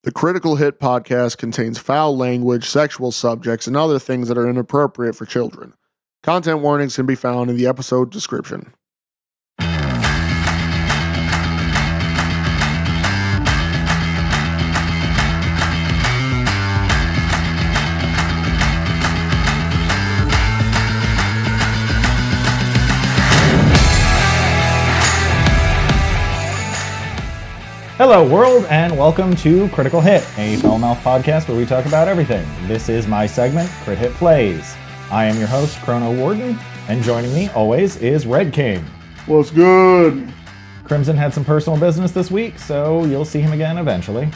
The Critical Hit podcast contains foul language, sexual subjects, and other things that are inappropriate for children. Content warnings can be found in the episode description. Hello, world, and welcome to Critical Hit, a foul-mouthed podcast where we talk about everything. This is my segment, KritHIT Plays. I am your host, Chronowarden, and joining me, always, is Redking. What's good? Crimson had some personal business this week, so you'll see him again eventually.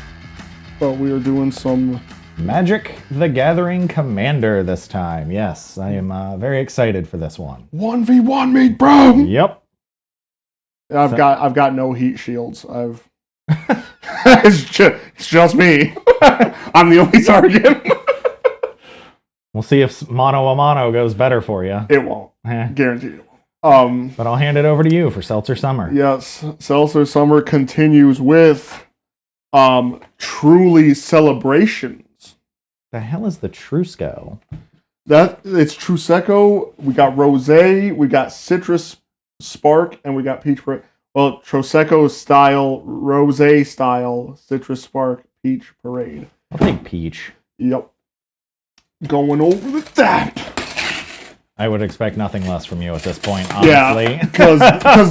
But we are doing some Magic the Gathering Commander this time. Yes, I am very excited for this one. 1v1 me, bro! Yep. I've got no heat shields. It's just me. I'm the only target. We'll see if mono a mono goes better for you. It won't. Guaranteed it won't. But I'll hand it over to you for Seltzer Summer. Yes, Seltzer Summer continues with Truly Celebrations. The hell is the Trusco? It's Trusecco. We got Rosé, we got Citrus Spark, and we got Peach Parade. Well, Prosecco style, Rosé style, Citrus Spark, Peach Parade. I'll take Peach. Yep. Going over the top. I would expect nothing less from you at this point, honestly. Yeah, because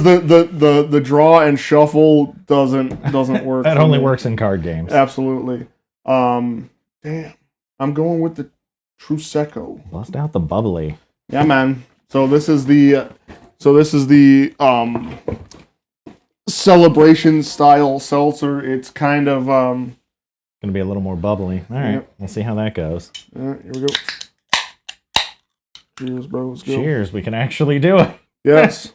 the draw and shuffle doesn't work. That only works in card games. Absolutely. Damn. I'm going with the Trusecco. Bust out the bubbly. Yeah, man. So this is the celebration style seltzer. It's kind of Gonna be a little more bubbly. All right, Yep. We'll see how that goes. All right, here we go. Cheers, bro. Let's go. Cheers, we can actually do it. Yes.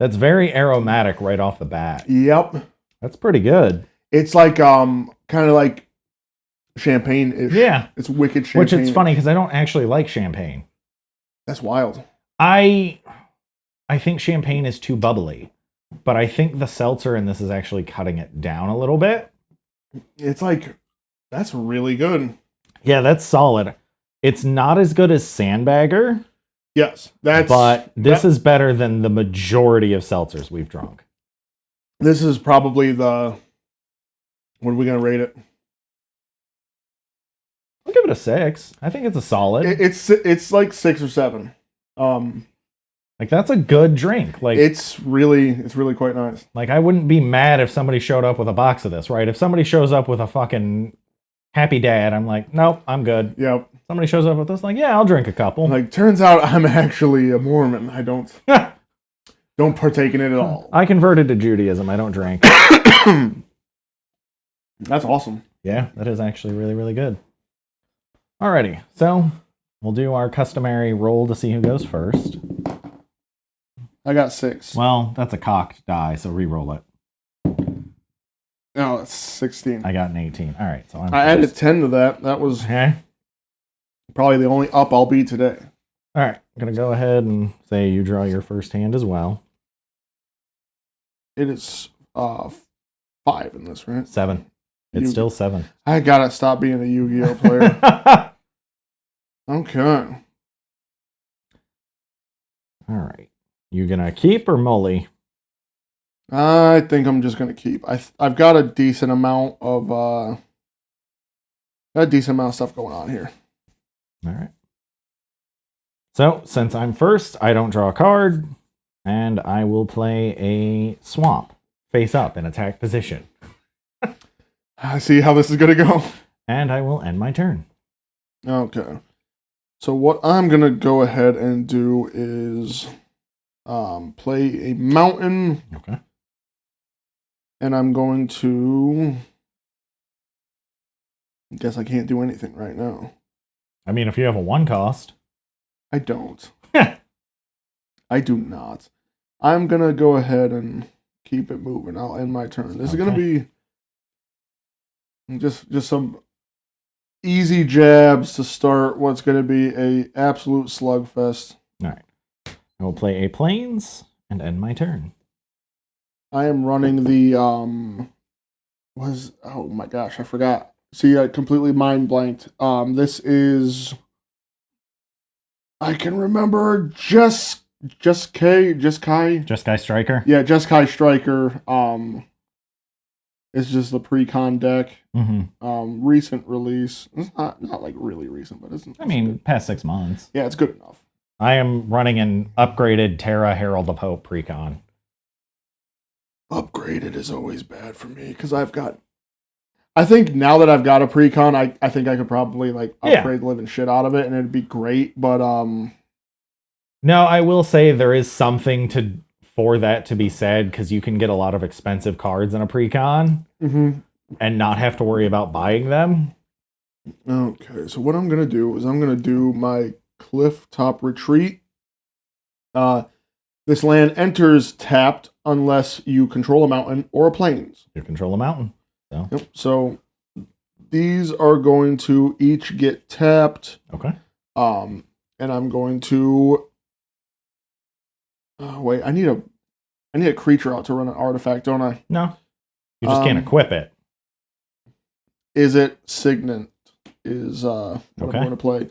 That's very aromatic right off the bat. Yep. That's pretty good. It's like kind of like champagne-ish. Yeah. It's wicked champagne. Which it's funny because I don't actually like champagne. That's wild. I think champagne is too bubbly, but I think the seltzer in this is actually cutting it down a little bit. It's like, that's really good. Yeah, that's solid. It's not as good as Sandbagger. Yes, but this is better than the majority of seltzers we've drunk. This is probably the... What are we going to rate it? I'll give it a 6. I think it's a solid. It's like 6 or 7. Like, that's a good drink. Like, it's really quite nice. Like, I wouldn't be mad if somebody showed up with a box of this, right? If somebody shows up with a fucking Happy Dad, I'm like, nope, I'm good. Yep. Somebody shows up with this, like, yeah, I'll drink a couple. Like, turns out I'm actually a Mormon. I don't partake in it at all. I converted to Judaism. I don't drink. That's awesome. Yeah, that is actually really, really good. Alrighty, so we'll do our customary roll to see who goes first. I got 6. Well, that's a cocked die, so re-roll it. No, that's 16. I got an 18. All right, so I added 10 to that. That was probably the only up I'll be today. All right, I'm going to go ahead and say you draw your first hand as well. It is 5 in this, right? 7. It's still 7. I gotta stop being a Yu-Gi-Oh player. Okay. All right. You gonna keep or molly? I think I'm just gonna keep. I've got a decent amount of stuff going on here. All right. So since I'm first, I don't draw a card, and I will play a swamp face up in attack position. I see how this is gonna go. And I will end my turn. Okay. So what I'm gonna go ahead and do is play a mountain. Okay. And I'm going to... I guess I can't do anything right now. I mean, if you have a 1 cost. I don't. I do not. I'm going to go ahead and keep it moving. I'll end my turn. This is going to be just some easy jabs to start what's going to be a absolute slugfest. All right. I will play a plains and end my turn. I am running the oh my gosh, I forgot. See, I completely mind blanked. This is, I can remember Just Kai. Just Guy Striker? Yeah, Just Kai Striker. It's just the pre-con deck. Mm-hmm. Recent release. It's not like really recent, but it's good. Past 6 months. Yeah, it's good enough. I am running an upgraded Terra Herald of Hope precon. Upgraded is always bad for me because I think now that I've got a precon, I think I could probably like upgrade the living shit out of it and it'd be great. But no, I will say there is something for that to be said because you can get a lot of expensive cards in a precon and not have to worry about buying them. Okay, so what I'm gonna do is I'm gonna do my Cliff Top Retreat. This land enters tapped unless you control a mountain or a plains. You control a mountain. So. Yep. So these are going to each get tapped. Okay. And I'm going to wait. I need a creature out to run an artifact, don't I? No. You just can't equip it. Is it Signet? Is what I'm going to play.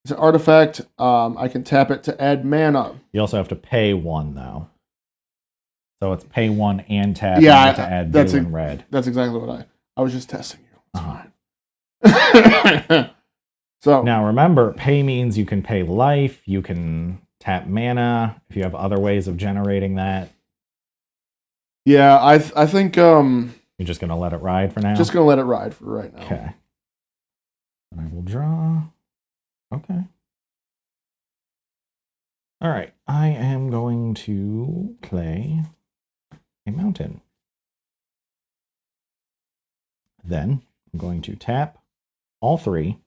It's an artifact. I can tap it to add mana. You also have to pay 1 though. So it's pay 1 and tap to add blue and red. That's exactly what I was just testing you. It's fine. So now remember, pay means you can pay life, you can tap mana if you have other ways of generating that. Yeah, I think you're just gonna let it ride for now. Just gonna let it ride for right now. Okay. And I will draw. Okay. All right. I am going to play a mountain. Then I'm going to tap all 3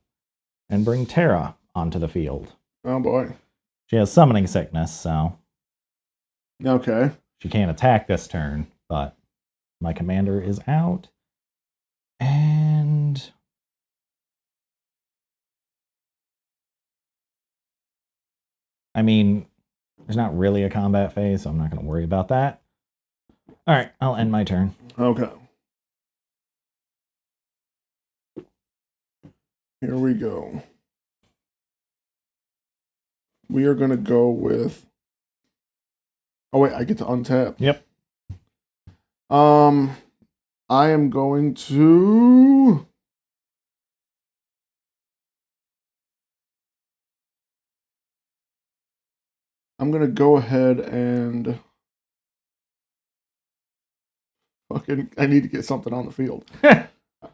and bring Terra onto the field. Oh boy. She has summoning sickness, so okay. She can't attack this turn, but my commander is out. And I mean, there's not really a combat phase, so I'm not going to worry about that. All right, I'll end my turn. Okay. Here we go. We are going to go with... Oh, wait, I get to untap. Yep. I am going to... I'm going to go ahead and... Fucking, I need to get something on the field.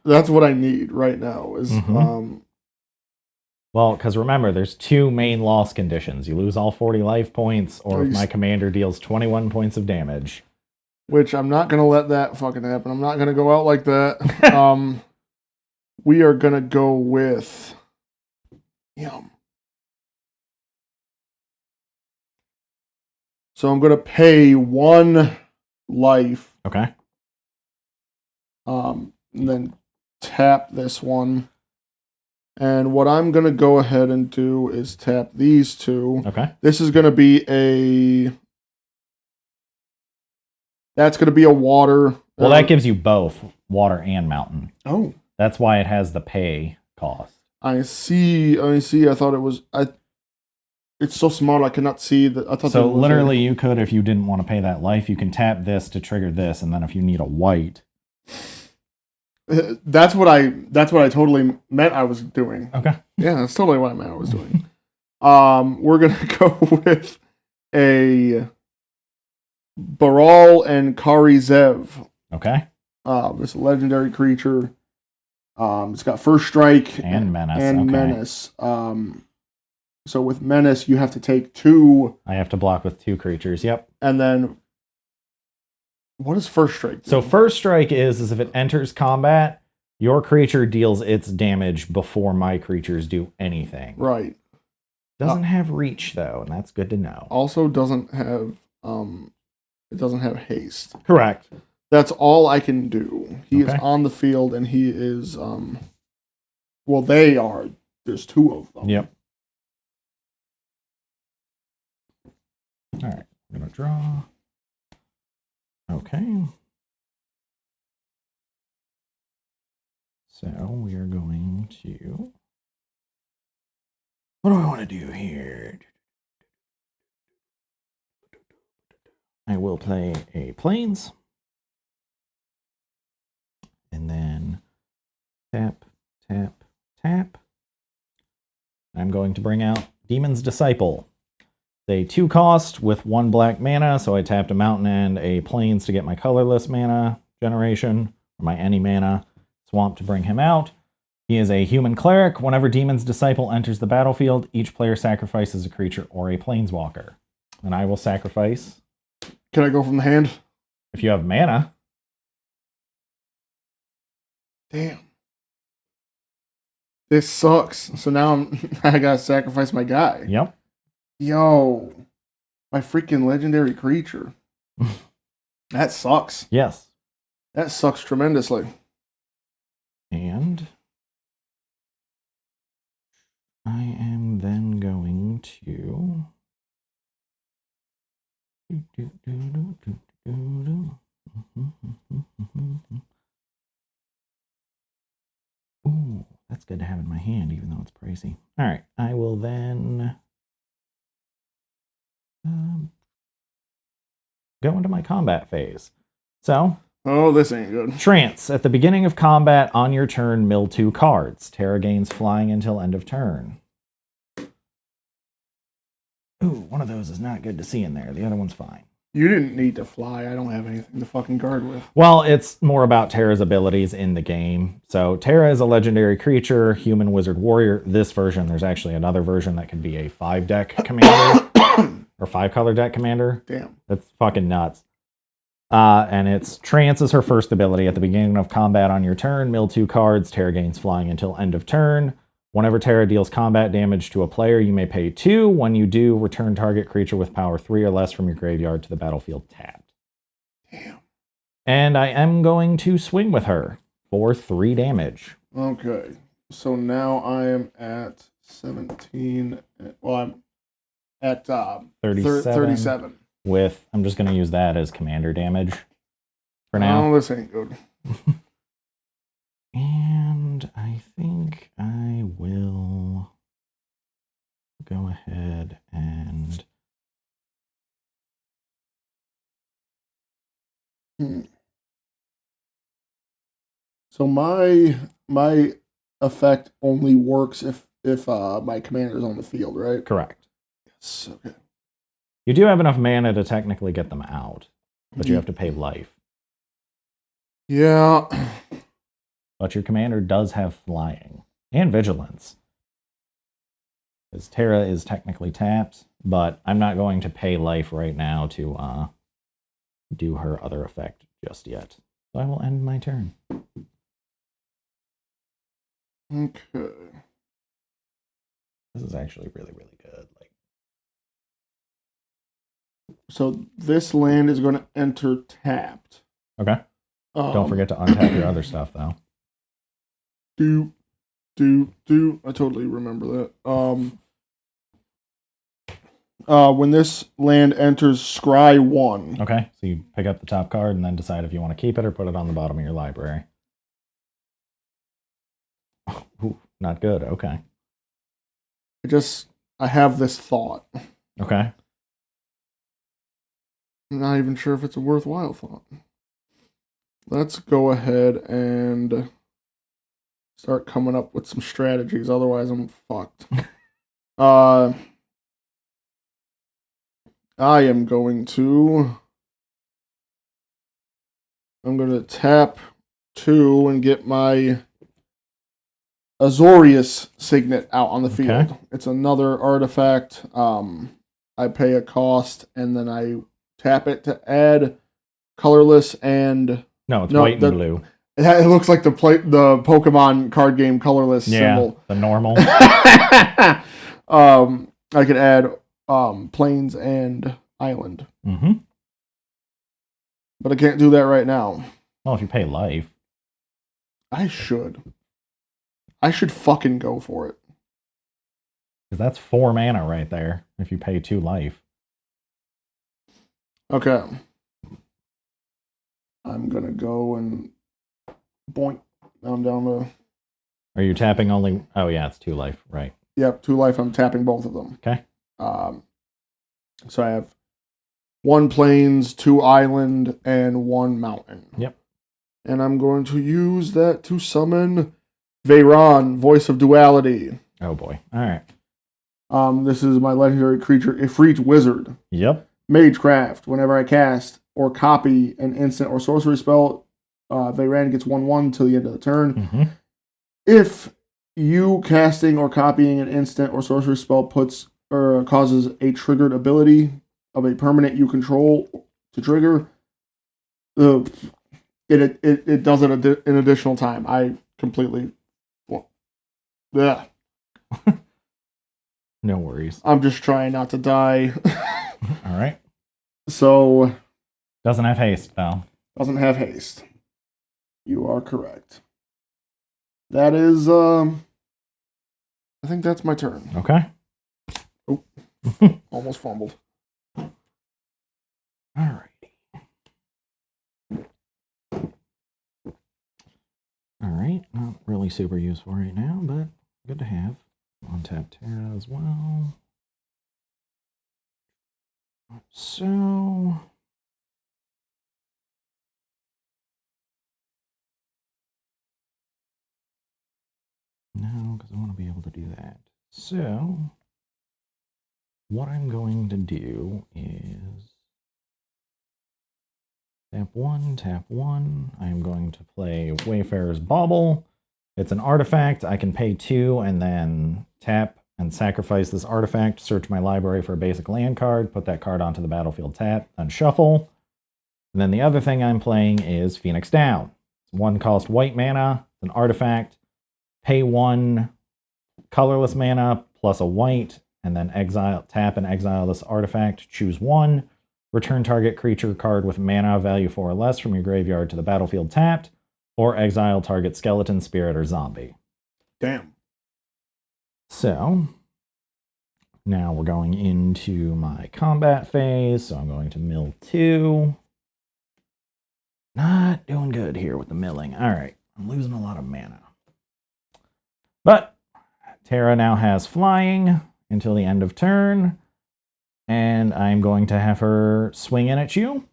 That's what I need right now. Is Well, because remember, there's 2 main loss conditions. You lose all 40 life points, or if my commander deals 21 points of damage. Which I'm not going to let that fucking happen. I'm not going to go out like that. We are going to go with... So I'm going to pay 1 life. Okay. And then tap this one. And what I'm going to go ahead and do is tap these 2. Okay. This is going to be a... That's going to be a water. Well, that gives you both water and mountain. Oh. That's why it has the pay cost. I see. I thought it was... It's so small I cannot see. So literally you could, if you didn't want to pay that life, you can tap this to trigger this, and then if you need a white... That's what I totally meant I was doing. Okay. Yeah, that's totally what I meant I was doing. We're gonna go with a Baral and Kari Zev. Okay. It's a legendary creature. It's got first strike and menace. Menace. So with menace, you have to take 2. I have to block with 2 creatures. Yep. And then, what is first strike do? So first strike is if it enters combat, your creature deals its damage before my creatures do anything. Right. Doesn't have reach though, and that's good to know. Also doesn't have it doesn't have haste. Correct. That's all I can do. He is on the field and he is well, they are. There's 2 of them. Yep. All right, I'm gonna draw. Okay. So we are going to... What do I want to do here? I will play a Plains. And then tap, tap, tap. I'm going to bring out Demon's Disciple. A 2-cost with 1 black mana, so I tapped a mountain and a Plains to get my colorless mana generation, or my any mana swamp to bring him out. He is a human cleric. Whenever Demon's Disciple enters the battlefield, each player sacrifices a creature or a planeswalker. And I will sacrifice. Can I go from the hand? If you have mana. Damn. This sucks. So now I gotta sacrifice my guy. Yep. Yo. My freaking legendary creature. That sucks. Yes. That sucks tremendously. And I am then going to... Ooh, that's good to have in my hand, even though it's pricey. All right, I will then go into my combat phase. So, oh, this ain't good. Trance. At the beginning of combat, on your turn, mill 2 cards. Terra gains flying until end of turn. Ooh, one of those is not good to see in there. The other one's fine. You didn't need to fly. I don't have anything to fucking guard with. Well, it's more about Terra's abilities in the game. So Terra is a legendary creature, human wizard warrior. This version, there's actually another version that could be a 5-deck commander or 5-color deck commander. Damn. That's fucking nuts. And it's Trance is her first ability. At the beginning of combat on your turn, mill 2 cards. Terra gains flying until end of turn. Whenever Terra deals combat damage to a player, you may pay 2. When you do, return target creature with power 3 or less from your graveyard to the battlefield tapped. Damn. And I am going to swing with her for 3 damage. Okay. So now I am at 17. Well, I'm at 37. With, I'm just going to use that as commander damage for now. Oh, this ain't good. And I think I will go ahead and... So my effect only works if my commander's on the field, right? Correct. Yes. Okay. You do have enough mana to technically get them out, but you have to pay life. Yeah. But your commander does have flying and vigilance. Because Terra is technically tapped, but I'm not going to pay life right now to do her other effect just yet. So I will end my turn. Okay. This is actually really, really good. So this land is going to enter tapped. Okay. Don't forget to untap your other stuff, though. I totally remember that. When this land enters scry 1. Okay, so you pick up the top card and then decide if you want to keep it or put it on the bottom of your library. Ooh, not good. Okay. I have this thought. Okay. I'm not even sure if it's a worthwhile thought. Let's go ahead and start coming up with some strategies. Otherwise, I'm fucked. I am going to... I'm going to tap 2 and get my Azorius Signet out on the field. Okay. It's another artifact. I pay a cost, and then I tap it to add colorless and... No, it's white and blue. It looks like the Pokemon card game colorless symbol. The normal. I could add plains and island. Mm-hmm. But I can't do that right now. Well, if you pay life. I should fucking go for it. Because that's 4 mana right there if you pay 2 life. Okay. I'm gonna go and boink. I'm down to. Are you tapping only? Oh yeah, it's 2 life, right? Yep, 2 life. I'm tapping both of them. Okay. So I have 1 plains, 2 island, and 1 mountain. Yep. And I'm going to use that to summon Veyron, Voice of Duality. Oh boy. All right. This is my legendary creature, Ifrit Wizard. Yep. Magecraft. Whenever I cast or copy an instant or sorcery spell, Veyron gets 1/1 till the end of the turn. Mm-hmm. If you casting or copying an instant or sorcery spell puts or causes a triggered ability of a permanent you control to trigger, it does it an additional time. I completely, yeah. No worries. I'm just trying not to die. All right. So doesn't have haste, Val. Doesn't have haste. You are correct. That is, I think that's my turn. Okay. Oh, almost fumbled. All righty. All right. Not really super useful right now, but good to have. Untap Terra as well. So no, because I want to be able to do that. So what I'm going to do is tap 1, tap 1. I'm going to play Wayfarer's Bauble. It's an artifact. I can pay 2 and then tap and sacrifice this artifact, search my library for a basic land card, put that card onto the battlefield, tap, then shuffle. And then the other thing I'm playing is Phoenix Down. It's 1 cost white mana, it's an artifact. Pay 1 colorless mana plus a white, and then tap and exile this artifact. Choose 1. Return target creature card with mana value 4 or less from your graveyard to the battlefield tapped, or exile target skeleton, spirit, or zombie. Damn. So now we're going into my combat phase. So I'm going to mill 2. Not doing good here with the milling. All right, I'm losing a lot of mana. But Terra now has flying until the end of turn. And I'm going to have her swing in at you.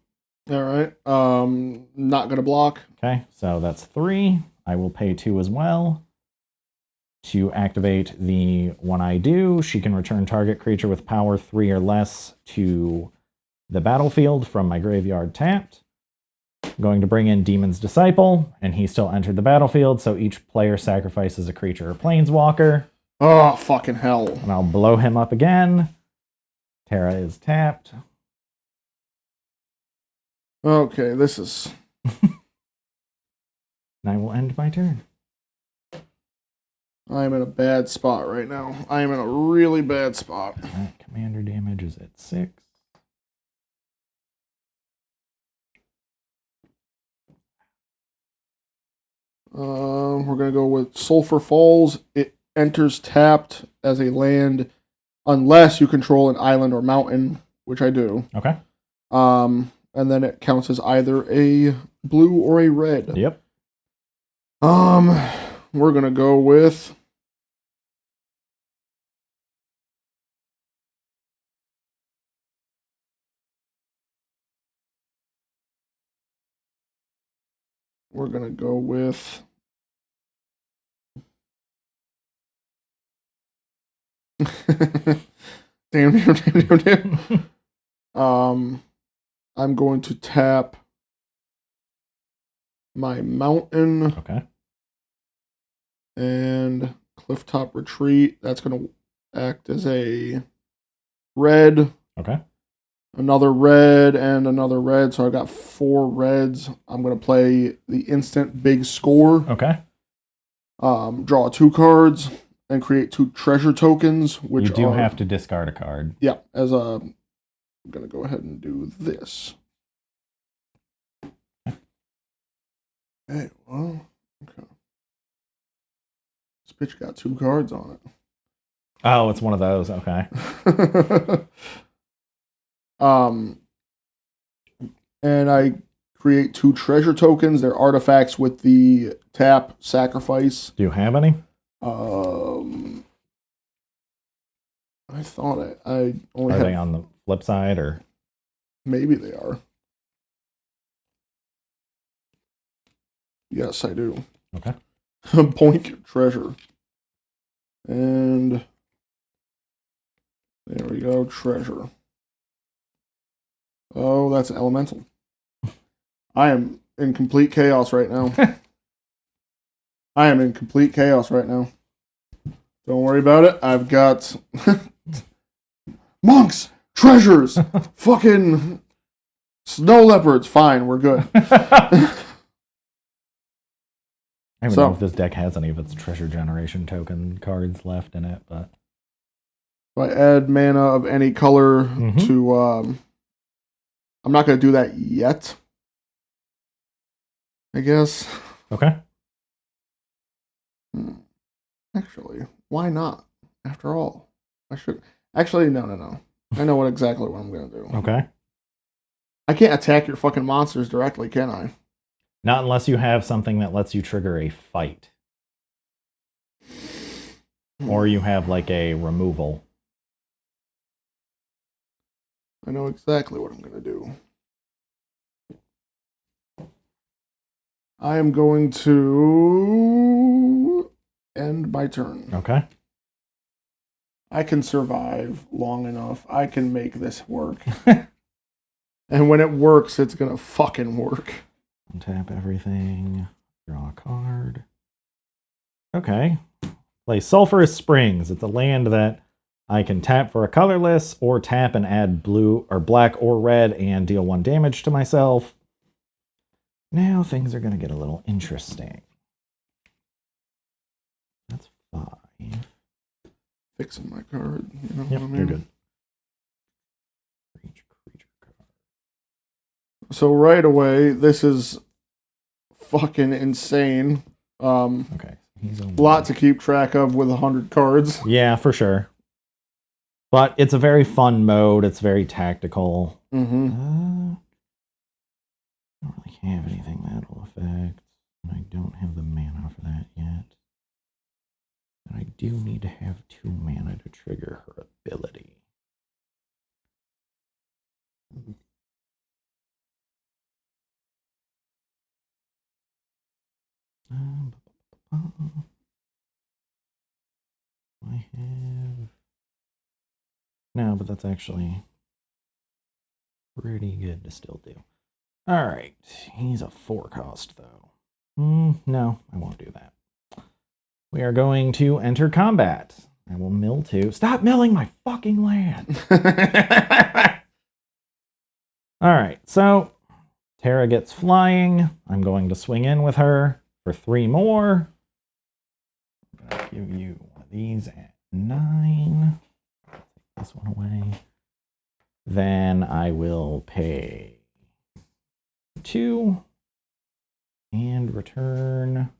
All right. Not going to block. Okay, so that's 3. I will pay 2 as well. To activate the one I do, she can return target creature with power 3 or less to the battlefield from my graveyard tapped. I'm going to bring in Demon's Disciple, and he still entered the battlefield, so each player sacrifices a creature or planeswalker. Oh, fucking hell. And I'll blow him up again. Terra is tapped. Okay, this is... And I will end my turn. I am in a bad spot right now. I am in a really bad spot. All right, commander damage is at 6. We're going to go with Sulphur Falls. It enters tapped as a land unless you control an island or mountain, which I do. Okay. And then it counts as either a blue or a red. Yep. We're going to go with... We're going to go with... damn. I'm going to tap my mountain. Okay. And Clifftop Retreat. That's going to act as a red. Okay. Another red and another red. So I got 4 reds. I'm going to play the instant big score. Okay. Draw 2 cards and create 2 treasure tokens. Which you do have to discard a card. Yeah. I'm going to go ahead and do this. Hey, well, okay. This bitch got 2 cards on it. Oh, it's one of those. Okay. And I create 2 treasure tokens. They're artifacts with the tap sacrifice. Do you have any? I thought I only Are have. they on the flip side or? Maybe they are. Yes, I do. Okay. Boink treasure. And there we go, treasure. Oh, that's an elemental. I am in complete chaos right now. I am in complete chaos right now. Don't worry about it. I've got monks, treasures, fucking snow leopards. Fine, we're good. I don't even know if this deck has any of its treasure generation token cards left in it, but If I add mana of any color to I'm not going to do that yet, I guess. okay. Actually, why not? After all, I should. Actually, no. I know exactly what I'm going to do. Okay. I can't attack your fucking monsters directly, can I? Not unless you have something that lets you trigger a fight. Or you have like a removal. I know exactly what I'm going to do. I am going to end my turn. Okay. I can survive long enough. I can make this work. And when it works, it's going to fucking work. Untap everything. Draw a card. Okay. Play Sulphurous Springs. It's a land that I can tap for a colorless or tap and add blue or black or red and deal 1 damage to myself. Now things are going to get a little interesting. That's 5. Fixing my card. You know Yep, what I mean? you're good. Creature card. So right away, this is fucking insane. Okay. He's a lot to keep track of with 100 cards. Yeah, for sure. But it's a very fun mode. It's very tactical. Mm-hmm. I don't really have anything that will affect. And I don't have the mana for that yet. And I do need to have 2 mana to trigger her ability. I have... No, but that's actually pretty good to still do. Alright, he's a 4 cost, though. No, I won't do that. We are going to enter combat. I will mill 2. Stop milling my fucking land! Alright, so Tara gets flying. I'm going to swing in with her for 3 more. I'm going to give you one of these at 9. Take this one away. Then I will pay 2 and return.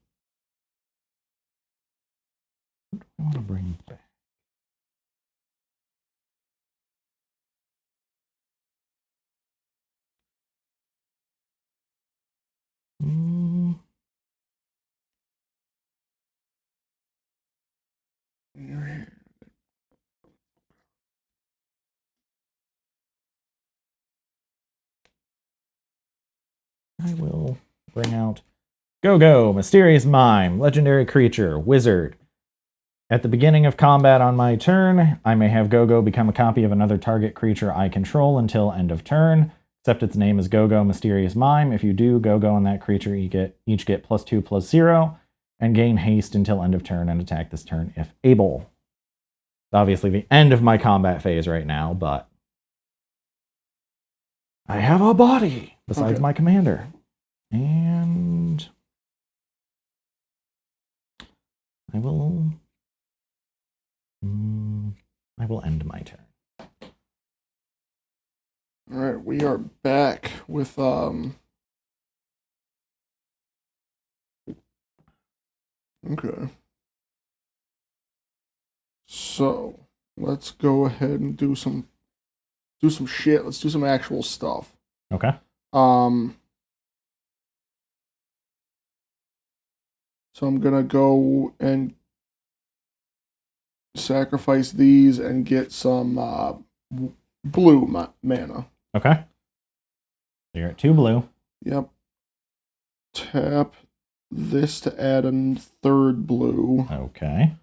What do I want to bring back? I will bring out Go-Go, Mysterious Mime, Legendary Creature, Wizard. At the beginning of combat on my turn, I may have Go-Go become a copy of another target creature I control until end of turn, except its name is Go-Go, Mysterious Mime. If you do, Go-Go and that creature each get +2/+0, and gain haste until end of turn and attack this turn if able. It's obviously the end of my combat phase right now, but I have a body besides my commander. And I will end my turn. All right, we are back with Okay. So let's go ahead and do some shit. Let's do some actual stuff. Okay. So I'm going to go and sacrifice these and get some blue mana. Okay. So you're at 2 blue. Yep. Tap this to add a 3rd blue. Okay.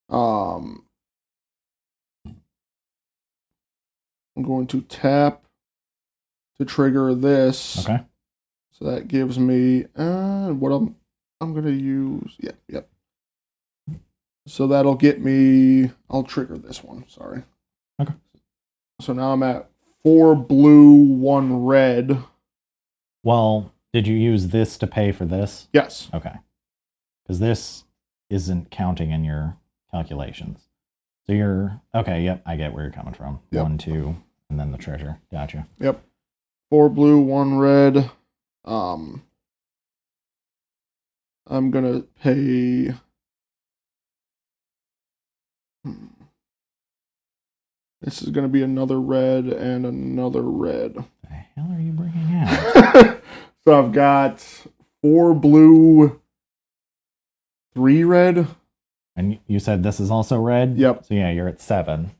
I'm going to tap to trigger this. Okay. So that gives me what I'm gonna use. Yep. So that'll get me. I'll trigger this one. Sorry. Okay. So now I'm at 4 blue, 1 red. Well, did you use this to pay for this? Yes. Okay. Because this isn't counting in your calculations. So you're okay. Yep, I get where you're coming from. Yep. 1, 2, and then the treasure. Gotcha. Yep. 4 blue, 1 red. I'm gonna pay. This is gonna be another red and another red. The hell are you bringing out? So I've got 4 blue, 3 red. And you said this is also red? Yep. So yeah, you're at 7.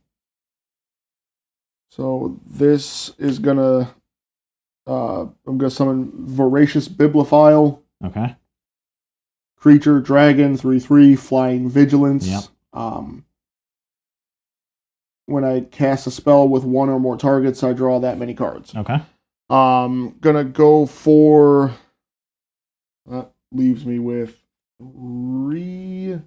So this is gonna. I'm gonna summon Voracious Bibliophile. Okay. Creature, dragon, 3/3, flying vigilance. Yep. When I cast a spell with 1 or more targets, I draw that many cards. Okay. Gonna go for. That leaves me with 3.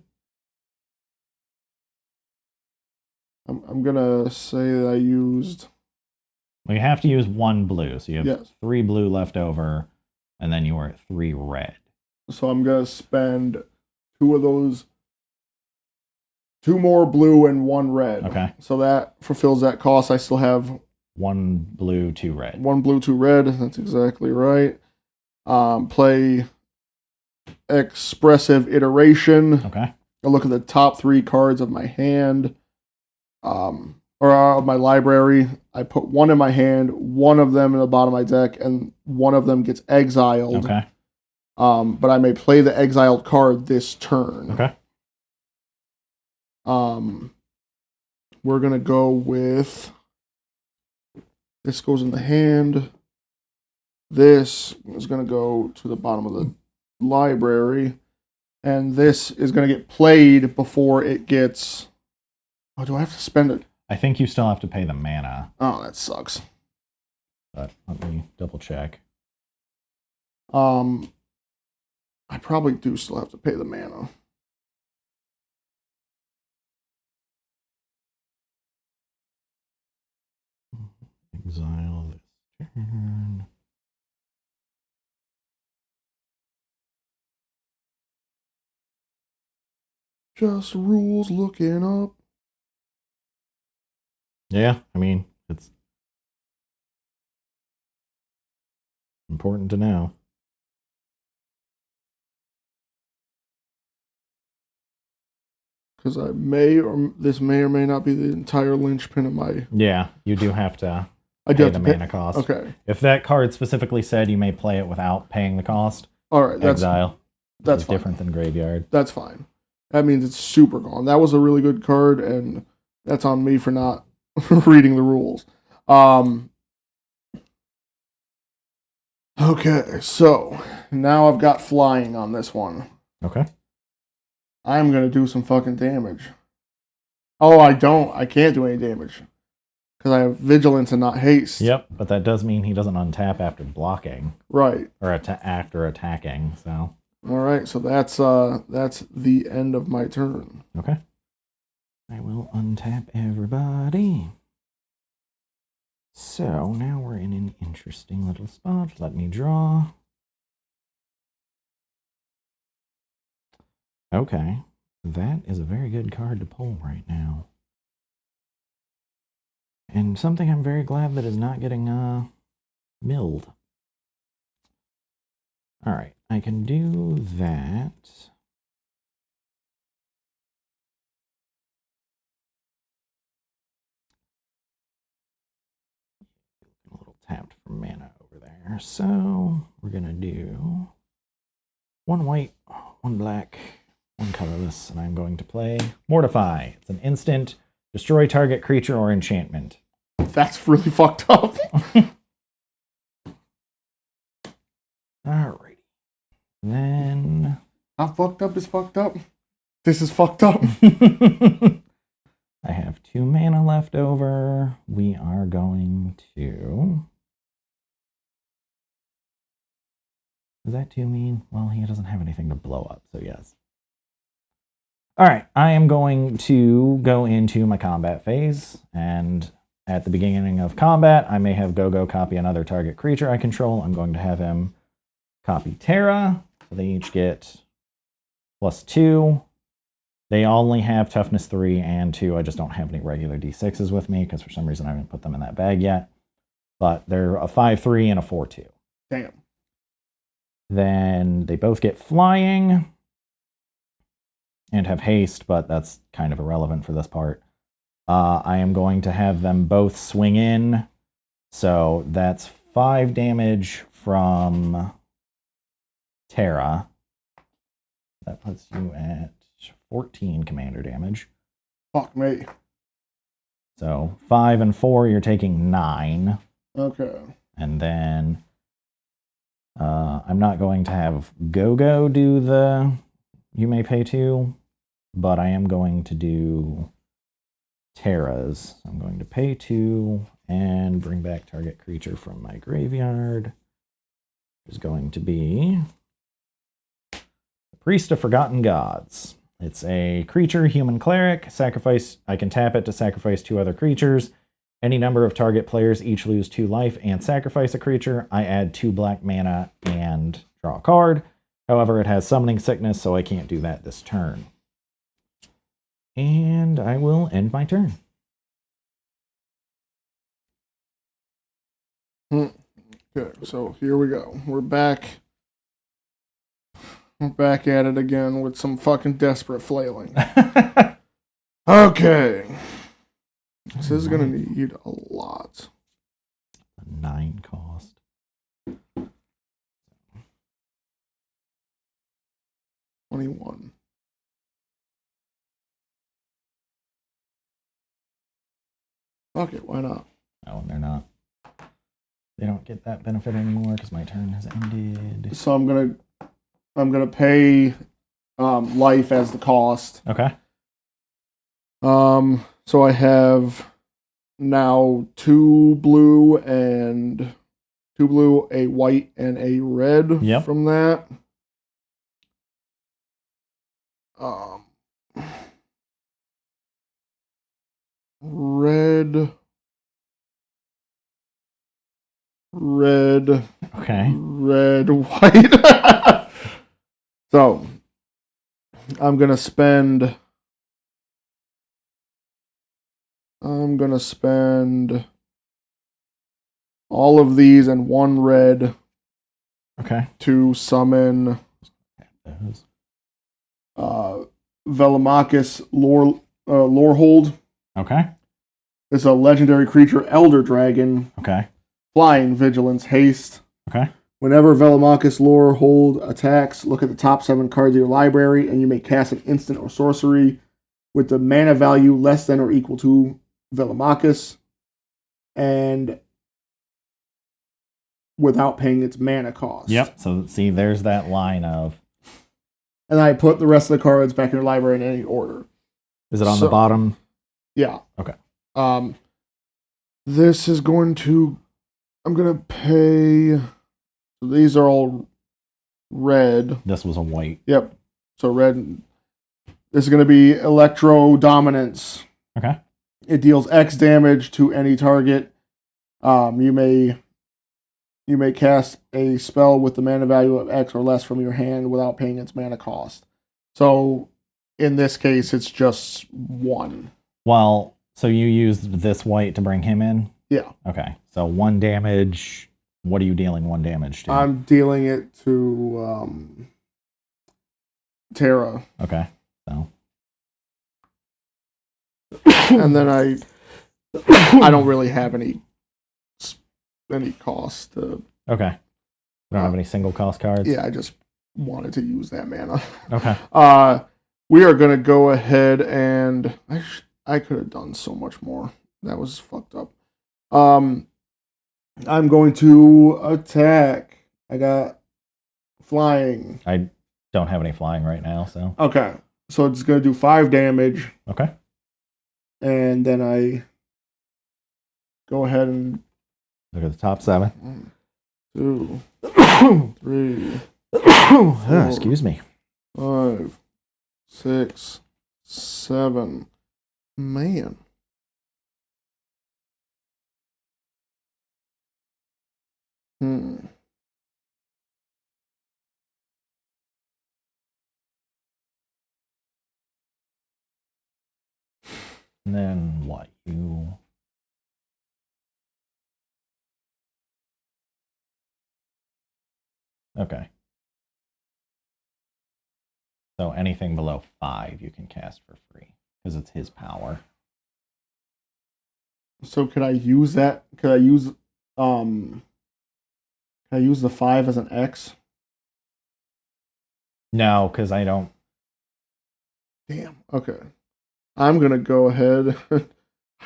I'm gonna say that I used. Well, you have to use 1 blue, so you have Yes. 3 blue left over, and then you are at 3 red. So I'm gonna spend 2 of those. 2 more blue and 1 red. Okay. So that fulfills that cost. I still have 1 blue, 2 red. 1 blue, 2 red. That's exactly right. Play Expressive Iteration. Okay. I look at the top 3 cards of my hand, or of my library. I put 1 in my hand, 1 of them in the bottom of my deck, and 1 of them gets exiled. Okay. But I may play the exiled card this turn. Okay. We're gonna go with this goes in the hand. This is gonna go to the bottom of the library, and this is gonna get played before it gets. Oh, do I have to spend it? I think you still have to pay the mana, Oh, that sucks. but let me double check. I probably do still have to pay the mana. Exile this turn. Just rules looking up. Yeah, I mean, it's important to know. Because this may or may not be the entire linchpin of my. Yeah, you do have to I do pay have the to pay. mana cost. Okay. If that card specifically said you may play it without paying the cost, All right. exile. That's is fine. different than graveyard. That's fine. That means it's super gone. That was a really good card, and that's on me for not reading the rules. Okay, so now I've got flying on this one. Okay. I'm gonna do some fucking damage. Oh, I don't. I can't do any damage because I have vigilance and not haste. Yep, but that does mean he doesn't untap after blocking Right. or after attacking. So. All right. So that's the end of my turn. Okay. I will untap everybody. So now we're in an interesting little spot. Let me draw. Okay. That is a very good card to pull right now. And something I'm very glad that is not getting milled. All right. I can do that. A little tapped for mana over there. So we're going to do 1 white, 1 black, 1 colorless, and I'm going to play Mortify. It's an instant, destroy target creature or enchantment. That's really fucked up. Alrighty. Then... How fucked up is fucked up? This is fucked up. I have 2 mana left over. We are going to... Does that 2 mean? Well, he doesn't have anything to blow up, so yes. Alright, I am going to go into my combat phase, and at the beginning of combat, I may have Go-Go copy another target creature I control. I'm going to have him copy Terra, so they each get +2. They only have toughness 3 and 2. I just don't have any regular d6s with me because for some reason I haven't put them in that bag yet. But they're a 5/3 and a 4/2. Damn. Then they both get flying and have haste, but that's kind of irrelevant for this part. I am going to have them both swing in. So that's 5 damage from Terra. That puts you at 14 commander damage. Fuck me. So 5 and 4, you're taking 9. Okay. And then I'm not going to have Go-Go do the you may pay 2, but I am going to do Terra's. I'm going to pay 2 and bring back target creature from my graveyard. Is going to be Priest of Forgotten Gods. It's a creature, human cleric. Sacrifice. I can tap it to sacrifice 2 other creatures. Any number of target players each lose 2 life and sacrifice a creature. I add 2 black mana and draw a card. However, it has summoning sickness, so I can't do that this turn. And I will end my turn. Okay, so here we go. We're back. We're back at it again with some fucking desperate flailing. Okay. This is going to need a lot. 9 cost. 21. Okay, why not? Oh, they're not. They don't get that benefit anymore because my turn has ended. So I'm gonna pay life as the cost. Okay. So I have now 2 blue, a white, and a red from that. Red. Okay. Red, white. So I'm gonna spend all of these and 1 red. Okay. To summon Velomachus Lorehold. Okay. It's a legendary creature, Elder Dragon. Okay. Flying, Vigilance, Haste. Okay. Whenever Velomachus Lorehold attacks, look at the top 7 cards of your library, and you may cast an instant or sorcery with the mana value less than or equal to Velomachus, and without paying its mana cost. Yep. So see, there's that line of. And I put the rest of the cards back in your library in any order. Is it on the bottom? Yeah. Okay. This is going to. I'm gonna pay. So these are all red. This was a white. Yep. So red. This is gonna be Electro Dominance. Okay. It deals X damage to any target. You may cast a spell with the mana value of X or less from your hand without paying its mana cost. So in this case, it's just 1. Well, so you used this white to bring him in? Yeah. Okay. So 1 damage. What are you dealing 1 damage to? I'm dealing it to Terra. Okay. So. And then I don't really have any cost. Okay. You don't have any single cost cards? Yeah, I just wanted to use that mana. Okay. We are gonna go ahead and I could have done so much more. That was fucked up. I'm going to attack. I got flying. I don't have any flying right now, so. Okay. So it's gonna do 5 damage. Okay. And then I go ahead and Look at the top 7. 1, 2, 3, 4, Excuse me. 5, 6, 7. Man. And then what? You. Okay. So anything below 5 you can cast for free because it's his power. So could I use that? Could I use the 5 as an X? No, because I don't. Damn. Okay. I'm gonna go ahead.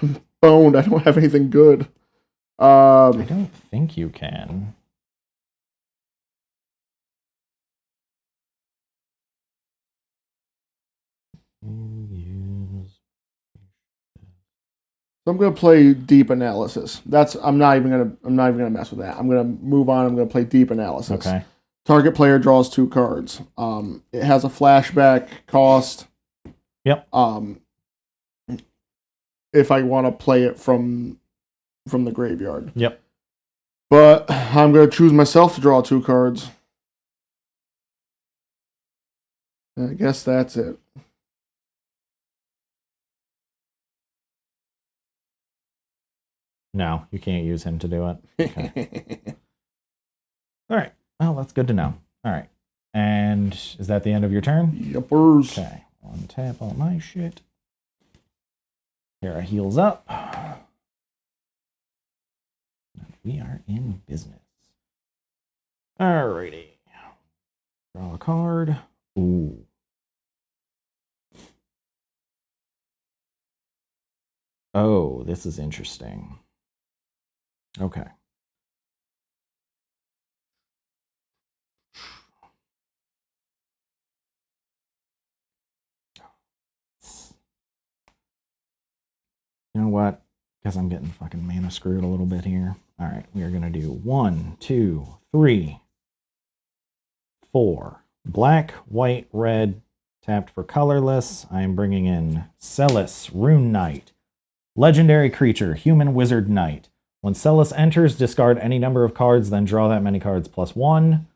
I'm boned. I don't have anything good. I don't think you can. So I'm gonna play deep analysis. I'm not even gonna mess with that. I'm gonna move on. I'm gonna play deep analysis. Okay. Target player draws 2 cards. It has a flashback cost. Yep. If I want to play it from the graveyard. Yep. But I'm gonna choose myself to draw 2 cards. I guess that's it. No, you can't use him to do it. Okay. All right. Well, that's good to know. All right. And is that the end of your turn? Yuppers. Okay. Untap all my shit. Kara heals up. We are in business. Alrighty. Draw a card. Ooh. Oh, this is interesting. Okay. You know what? Because I'm getting fucking mana screwed a little bit here. All right, we are going to do 1, 2, 3, 4. Black, white, red, tapped for colorless. I am bringing in Celis, Rune Knight. Legendary creature, human wizard knight. When Celis enters, discard any number of cards, then draw that many cards +1.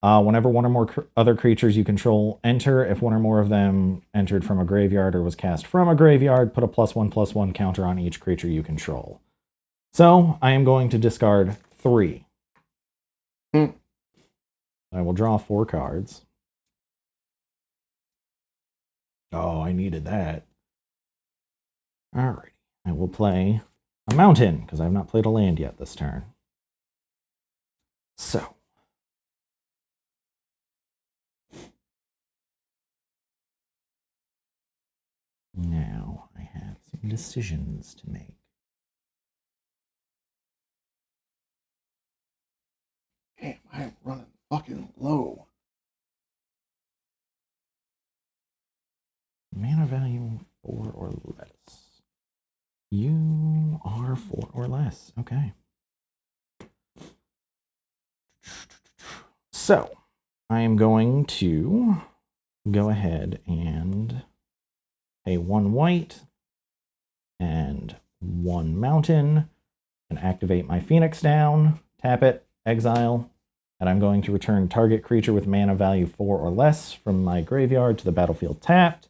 Whenever one or more other creatures you control enter, if one or more of them entered from a graveyard or was cast from a graveyard, put a +1/+1 counter on each creature you control. So I am going to discard 3. I will draw 4 cards. Oh, I needed that. All right. I will play a mountain because I have not played a land yet this turn. So. Now I have some decisions to make. Damn, I'm running fucking low. Mana value 4 or less. You are 4 or less. Okay. So I am going to go ahead and pay 1 white and 1 mountain and activate my Phoenix down, tap it, exile, and I'm going to return target creature with mana value 4 or less from my graveyard to the battlefield tapped.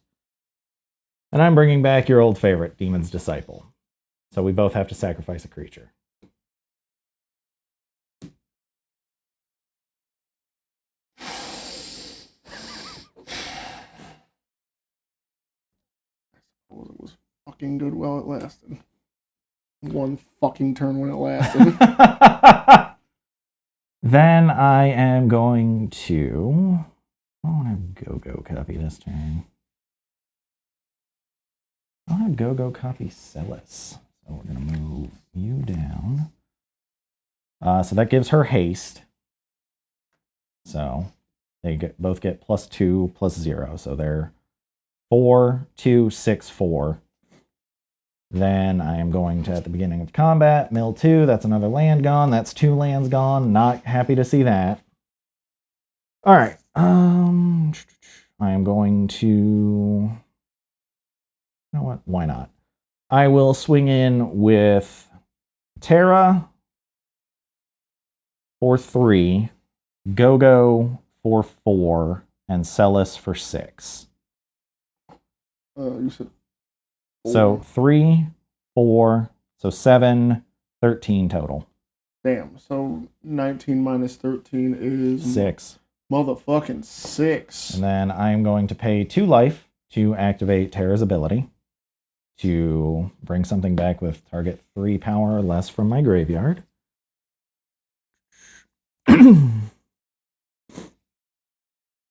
And I'm bringing back your old favorite, Demon's Disciple. So we both have to sacrifice a creature. It was fucking good while it lasted. 1 fucking turn when it lasted. Then I am going to... I want to go copy this turn. I want to go copy Celis. So we're going to move you down. So that gives her haste. So they both get +2 +0. So they're 4, 2, 6, 4. Then I am going to, at the beginning of combat, mill 2. That's another land gone. That's 2 lands gone. Not happy to see that. All right. I am going to... You know what? Why not? I will swing in with Terra for 3, Go for 4, and Celis for 6. You said 4. So 3, 4, so 7, 13 total. Damn. So 19 minus 13 is 6. Motherfucking 6. And then I'm going to pay 2 life to activate Terra's ability to bring something back with target 3 power or less from my graveyard.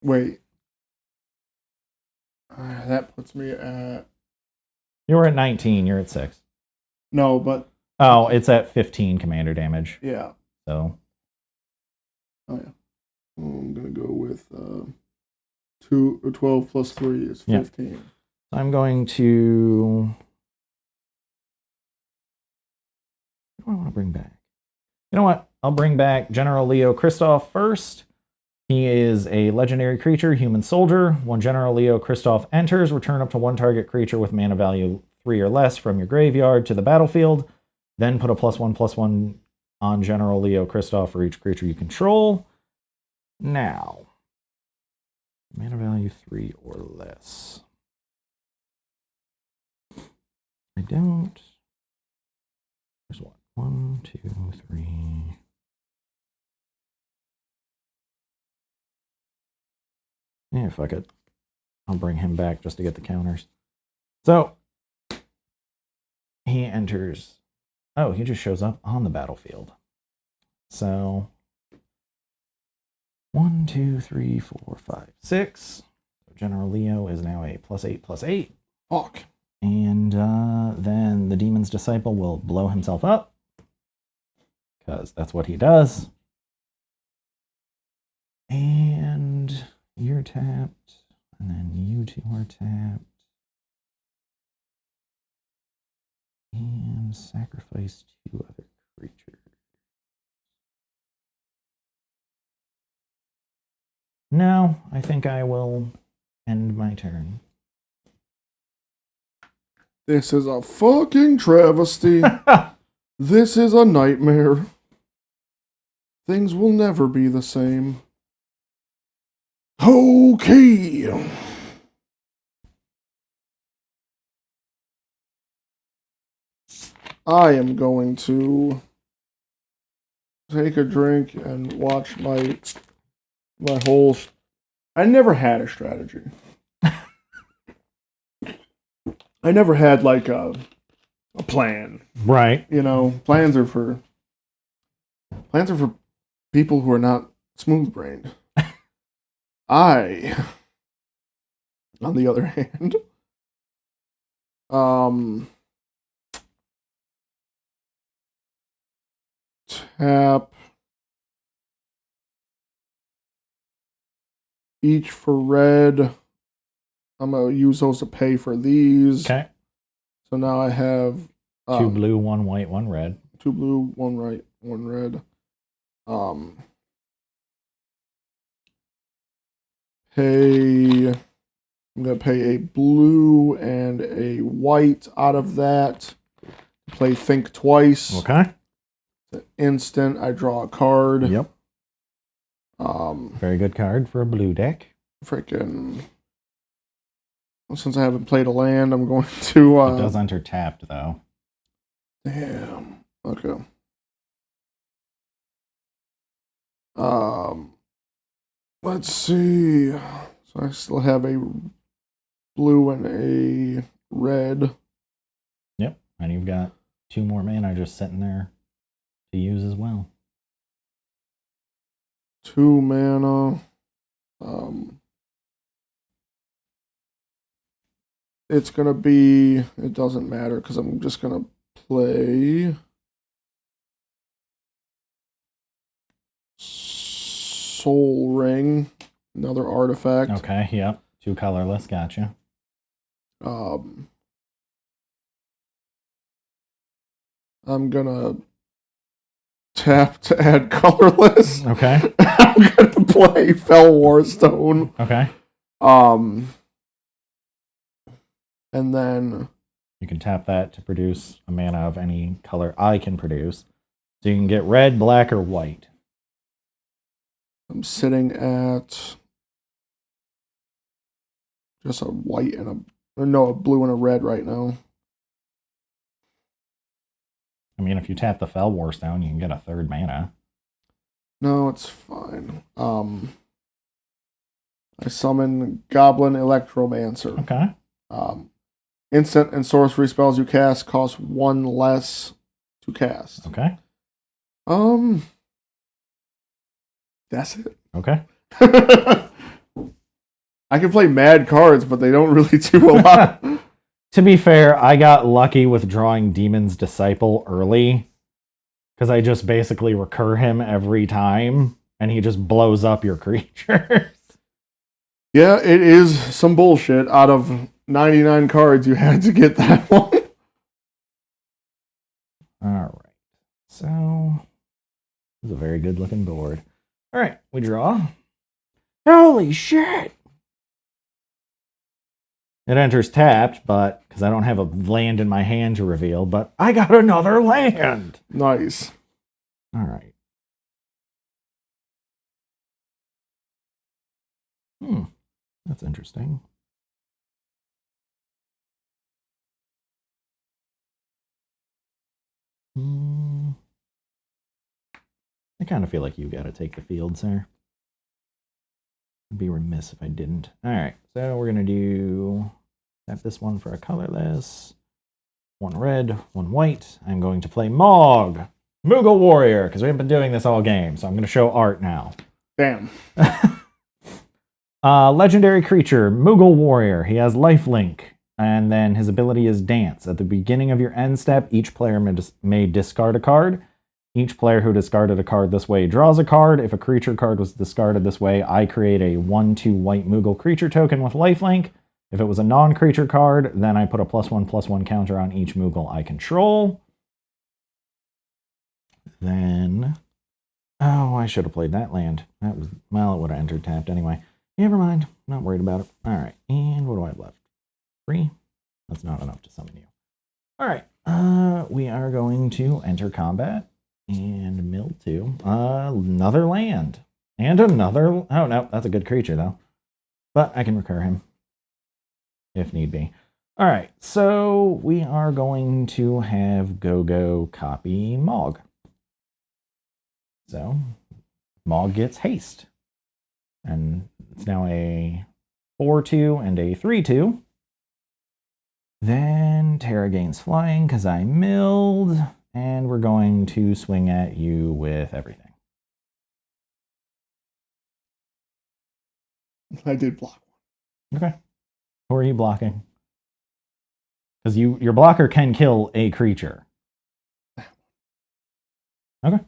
Wait. That puts me at... You were at 19, you're at 6. No, but... Oh, it's at 15 commander damage. Yeah. So. Oh, yeah. I'm going to go with 12 plus 3 is 15. Yeah. I'm going to... What do I want to bring back? You know what? I'll bring back General Leo Christoph first. He is a legendary creature, human soldier. When General Leo Christoph enters, return up to 1 target creature with mana value 3 or less from your graveyard to the battlefield. Then put a +1/+1 on General Leo Christoph for each creature you control. Now, mana value 3 or less. I don't. There's what? 1, 2, 3. Yeah, fuck it. I'll bring him back just to get the counters. So, he enters. Oh, he just shows up on the battlefield. So, 1, 2, 3, 4, 5, 6. So General Leo is now a +8/+8. Fuck. And then the Demon's Disciple will blow himself up. Because that's what he does. And you're tapped. And then you two are tapped. And sacrifice 2 other creatures. No, I think I will end my turn. This is a fucking travesty. This is a nightmare. Things will never be the same. Okay. I am going to take a drink and watch my whole... I never had a strategy. I never had like a plan. Right. You know, plans are for people who are not smooth-brained. I, on the other hand, tap each for red. I'm going to use those to pay for these. Okay. So now I have 2 blue, 1 white, 1 red. 2 blue, 1 white, 1 red. I'm going to pay a blue and a white out of that. Play Think Twice. Okay. It's an instant. I draw a card. Yep. Very good card for a blue deck. Freaking. Since I haven't played a land, I'm going to... it does enter tapped, though. Damn. Okay. Let's see. So I still have a blue and a red. Yep. And you've got 2 more mana just sitting there to use as well. 2 mana. It's gonna be. It doesn't matter because I'm just gonna play Soul Ring, another artifact. Okay, yep. 2 colorless, gotcha. I'm gonna tap to add colorless. Okay. I'm gonna play Fell Warstone. Okay. And then you can tap that to produce a mana of any color I can produce. So you can get red, black, or white. I'm sitting at just a white and a blue and a red right now. I mean, if you tap the Fell Warstone, you can get a 3rd mana. No, it's fine. I summon Goblin Electromancer. Okay. Instant and sorcery spells you cast cost 1 less to cast. Okay. That's it. Okay. I can play mad cards, but they don't really do a lot. To be fair, I got lucky with drawing Demon's Disciple early, because I just basically recur him every time, and he just blows up your creatures. Yeah, it is some bullshit. Out of 99 cards, you had to get that one. Alright. So, this is a very good looking board. Alright, we draw. Holy shit! It enters tapped, but because I don't have a land in my hand to reveal, but I got another land! Nice. Alright. That's interesting. I kind of feel like you gotta take the field, sir. I'd be remiss if I didn't. Alright, so we're gonna do tap this one for a colorless. 1 red, 1 white. I'm going to play Mog, Moogle Warrior, because we've been doing this all game, so I'm gonna show art now. Damn. Legendary creature, Moogle Warrior. He has lifelink, and then his ability is Dance. At the beginning of your end step, each player may discard a card. Each player who discarded a card this way draws a card. If a creature card was discarded this way, I create a 1/2 white Moogle creature token with lifelink. If it was a non-creature card, then I put a +1/+1 counter on each Moogle I control. Then, oh, I should have played that land. That was, well, it would have entered tapped anyway. Never mind. Not worried about it. All right. And what do I have left? 3? That's not enough to summon you. All right. We are going to enter combat and mill 2. Another land. And another... Oh, no. That's a good creature, though. But I can recur him if need be. All right. So we are going to have Go-Go copy Mog. So Mog gets haste. And it's now a 4/2 and a 3/2. Then Terra gains flying because I milled. And we're going to swing at you with everything. I did block one. Okay. Who are you blocking? Because your blocker can kill a creature. Okay.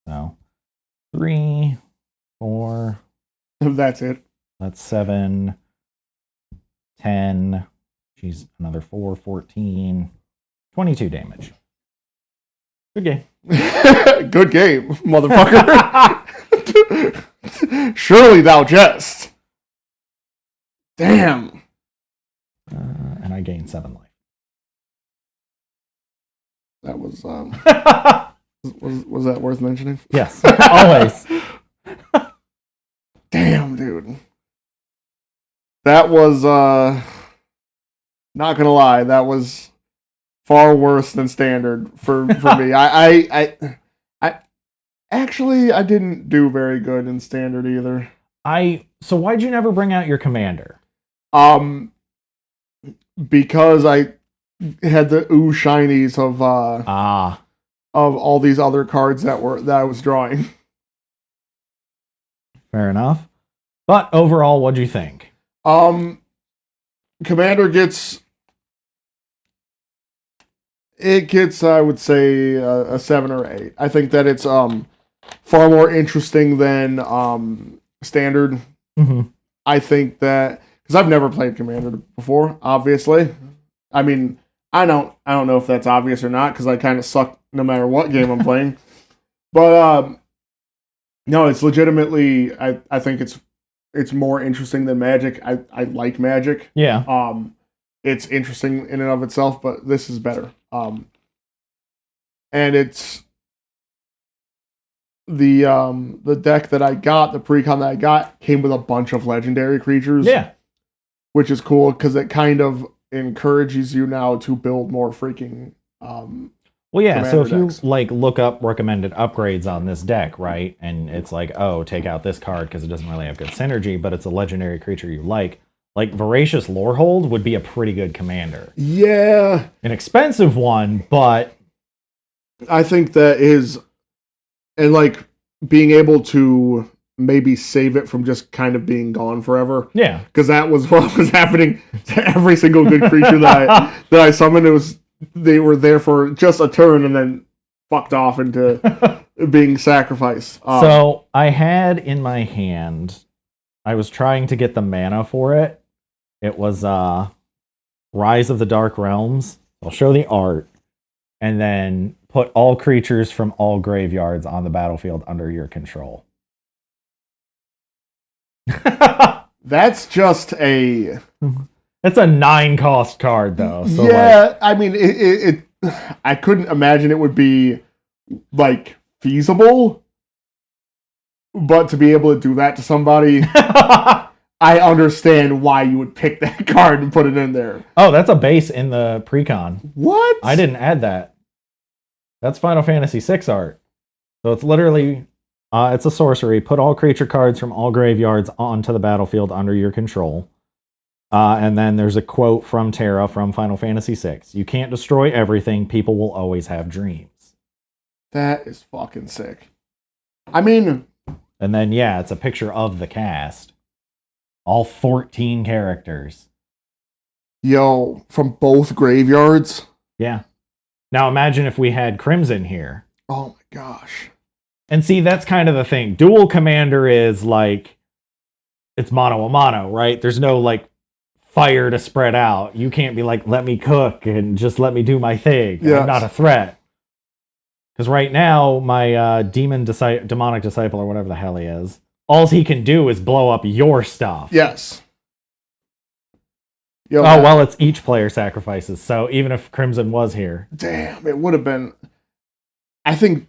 So 3, 4. That's it. That's 7, 10. She's another 4, 14, 22 damage. Good game. Good game, motherfucker. Surely thou jest. Damn. And I gained 7 life. That was was that worth mentioning? Yes, always. Damn, dude. That was not gonna lie, that was far worse than standard for me. I actually didn't do very good in standard either. So why'd you never bring out your commander? Because I had the shinies of of all these other cards that I was drawing. Fair enough. But overall, what'd you think? Commander gets, I would say, a 7 or 8. I think that it's far more interesting than Standard. Mm-hmm. I think that, because I've never played Commander before, obviously. I mean, I don't know if that's obvious or not, because I kind of suck no matter what game I'm playing. But no, it's legitimately, I think it's more interesting than Magic. I like Magic. Yeah. It's interesting in and of itself, but this is better. And it's the deck that I got, the precon that I got, came with a bunch of legendary creatures. Yeah. Which is cool because it kind of encourages you now to build more freaking well, yeah, so if decks. you like look up recommended upgrades on this deck, right? And it's like, oh, take out this card because it doesn't really have good synergy, but it's a legendary creature you like Voracious Lorehold would be a pretty good commander. Yeah. An expensive one, but I think that is, and like being able to maybe save it from just kind of being gone forever. Yeah. Because that was what was happening to every single good creature that I summoned. They were there for just a turn and then fucked off into being sacrificed. So I had in my hand, I was trying to get the mana for it. It was Rise of the Dark Realms. I'll show the art. And then put all creatures from all graveyards on the battlefield under your control. That's just a... It's a 9-cost card, though. So yeah, I mean, it I couldn't imagine it would be, like, feasible. But to be able to do that to somebody... I understand why you would pick that card and put it in there. Oh, that's a base in the precon. What? I didn't add that. That's Final Fantasy VI art. So it's literally, it's a sorcery. Put all creature cards from all graveyards onto the battlefield under your control. And then there's a quote from Terra from Final Fantasy VI. You can't destroy everything. People will always have dreams. That is fucking sick. I mean... And then, yeah, it's a picture of the cast. All 14 characters. Yo, from both graveyards? Yeah. Now imagine if we had Crimson here. Oh my gosh. And see, that's kind of the thing. Dual Commander is like, it's mono a mono, right? There's no like fire to spread out. You can't be like, let me cook and just let me do my thing. Yes. I'm not a threat. Because right now, my demonic disciple, or whatever the hell he is, all he can do is blow up your stuff. Yes. Yo, oh, well, it's each player sacrifices. So even if Crimson was here. Damn, it would have been... I think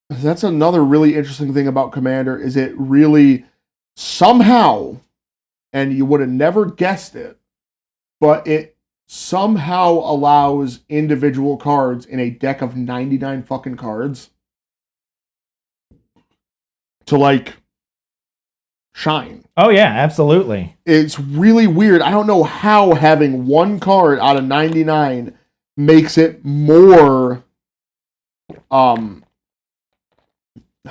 that's another really interesting thing about Commander, is it really somehow, and you would have never guessed it, but it somehow allows individual cards in a deck of 99 fucking cards to, like, shine. Oh, yeah, absolutely. It's really weird. I don't know how having one card out of 99 makes it more... I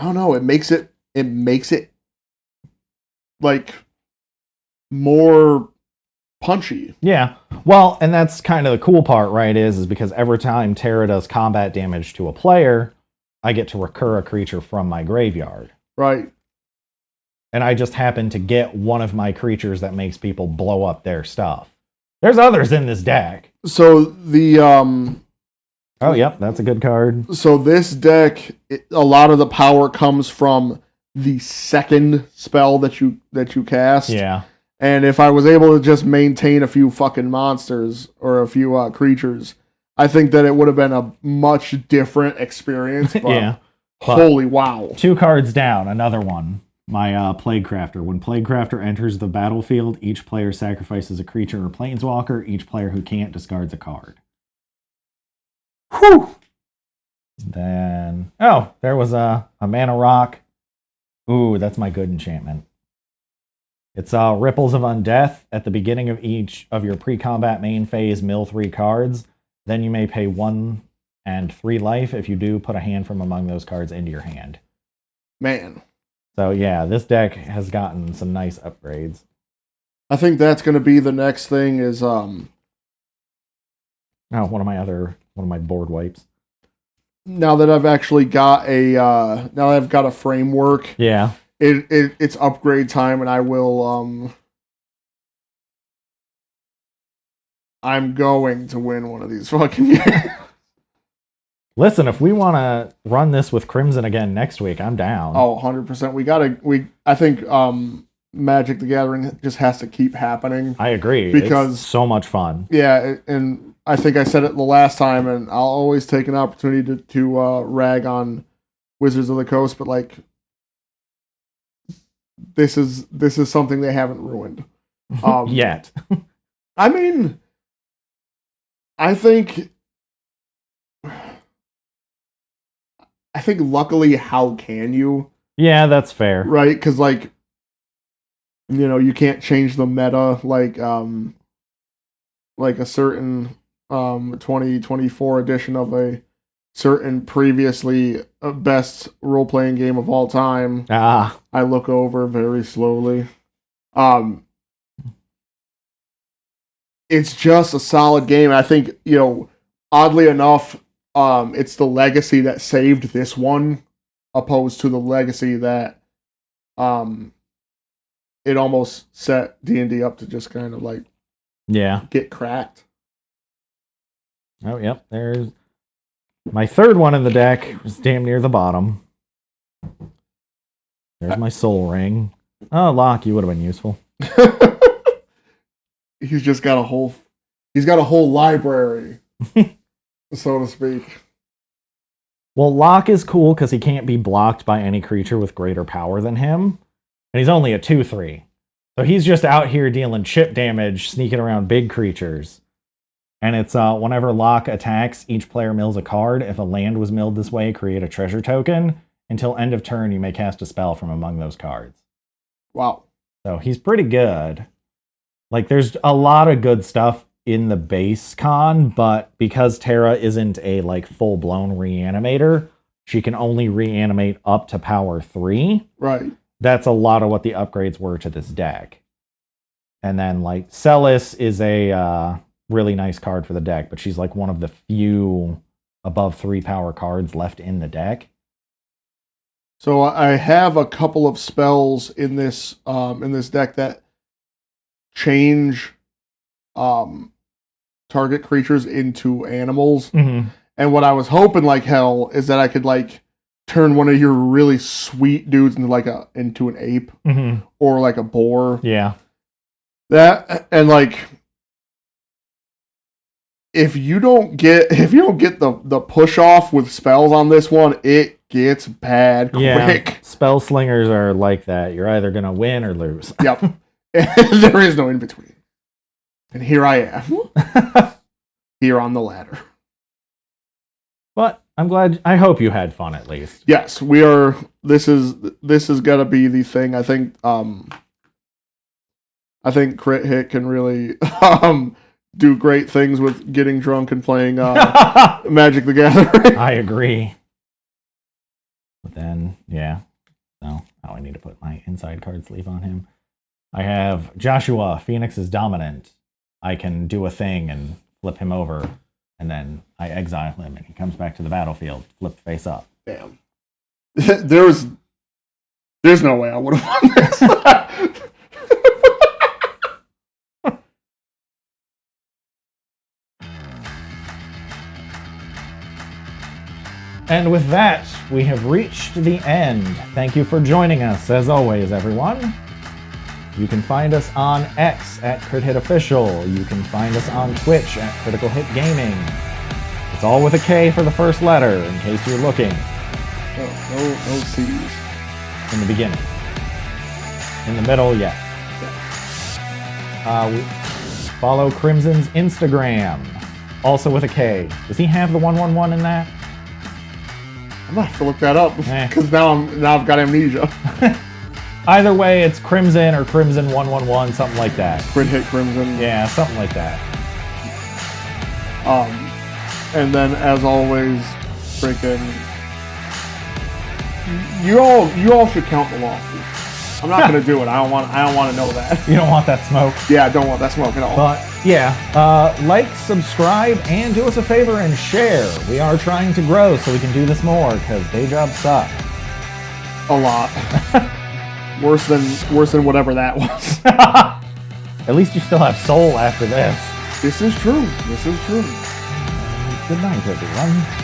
don't know. It makes it like more punchy. Yeah. Well, and that's kind of the cool part, right? Is because every time Terra does combat damage to a player, I get to recur a creature from my graveyard. Right. And I just happen to get one of my creatures that makes people blow up their stuff. There's others in this deck. So the oh, yep, that's a good card. So this deck, a lot of the power comes from the second spell that you cast. Yeah. And if I was able to just maintain a few fucking monsters or a few creatures, I think that it would have been a much different experience. But yeah. Holy wow. 2 cards down, another one. My Plaguecrafter. When Plaguecrafter enters the battlefield, each player sacrifices a creature or planeswalker. Each player who can't discards a card. Whew. Then, oh, there was a mana rock. Ooh, that's my good enchantment. It's Ripples of Undeath. At the beginning of each of your pre-combat main phase, mill 3 cards. Then you may pay 1 and 3 life. If you do, put a hand from among those cards into your hand. Man. So yeah, this deck has gotten some nice upgrades. I think that's going to be the next thing is one of my board wipes. Now that I've actually got a framework. Yeah. It's upgrade time, and I will I'm going to win one of these fucking games. Listen, if we want to run this with Crimson again next week, I'm down. Oh, 100%. I think Magic the Gathering just has to keep happening. I agree. Because it's so much fun. Yeah, and I think I said it the last time, and I'll always take an opportunity to rag on Wizards of the Coast, but like this is something they haven't ruined. Yet. I mean, I think luckily, how can you? Yeah, that's fair. Right? Because, like, you know, you can't change the meta like a certain 2024 edition of a certain previously best role-playing game of all time. I look over very slowly. It's just a solid game. I think, you know, oddly enough, it's the legacy that saved this one, opposed to the legacy that it almost set D&D up to just kind of like get cracked. Oh, yep. There's my third one in the deck. It's damn near the bottom. There's my soul ring. Oh, Locke, you would have been useful. He's got a whole library, so to speak. Well, Locke is cool because he can't be blocked by any creature with greater power than him. And he's only a 2/3. So he's just out here dealing chip damage, sneaking around big creatures. And it's whenever Locke attacks, each player mills a card. If a land was milled this way, create a treasure token. Until end of turn, you may cast a spell from among those cards. Wow. So he's pretty good. Like, there's a lot of good stuff in the base con, but because Terra isn't a, like, full-blown reanimator, she can only reanimate up to power 3. Right. That's a lot of what the upgrades were to this deck. And then, like, Celis is a really nice card for the deck, but she's, like, one of the few above 3 power cards left in the deck. So I have a couple of spells in this deck that change target creatures into animals. Mm-hmm. And what I was hoping like hell is that I could like turn one of your really sweet dudes into an ape or like a boar. Yeah. That and like if you don't get the push off with spells on this one, it gets bad quick. Yeah. Spell slingers are like that. You're either gonna win or lose. Yep. There is no in between. And here I am. Here on the ladder. But I'm glad. I hope you had fun at least. Yes, we are. This is gonna be the thing. I think KritHIT can really do great things with getting drunk and playing Magic the Gathering. I agree. But then, yeah. So, I need to put my inside card sleeve on him. I have Joshua. Phoenix is dominant. I can do a thing and flip him over, and then I exile him, and he comes back to the battlefield, flip face up. Damn. There's no way I would have won this. And with that, we have reached the end. Thank you for joining us, as always, everyone. You can find us on X at KritHIT Official. You can find us on Twitch at Critical Hit Gaming. It's all with a K for the first letter, in case you're looking. No C's. In the beginning. In the middle, yeah. We follow Crimson's Instagram, also with a K. Does he have the 111 in that? I'm gonna have to look that up because now I've got amnesia. Either way, it's Crimson or Crimson 111, something like that. KritHIT Crimson. Yeah, something like that. And then, as always, freaking, you all should count the losses. I'm not gonna do it. I don't want to know that. You don't want that smoke. Yeah, I don't want that smoke at all. But yeah, like, subscribe, and do us a favor and share. We are trying to grow so we can do this more because day jobs suck. A lot. worse than whatever that was. At least you still have soul after this. This is true. This is true. Good night, everyone.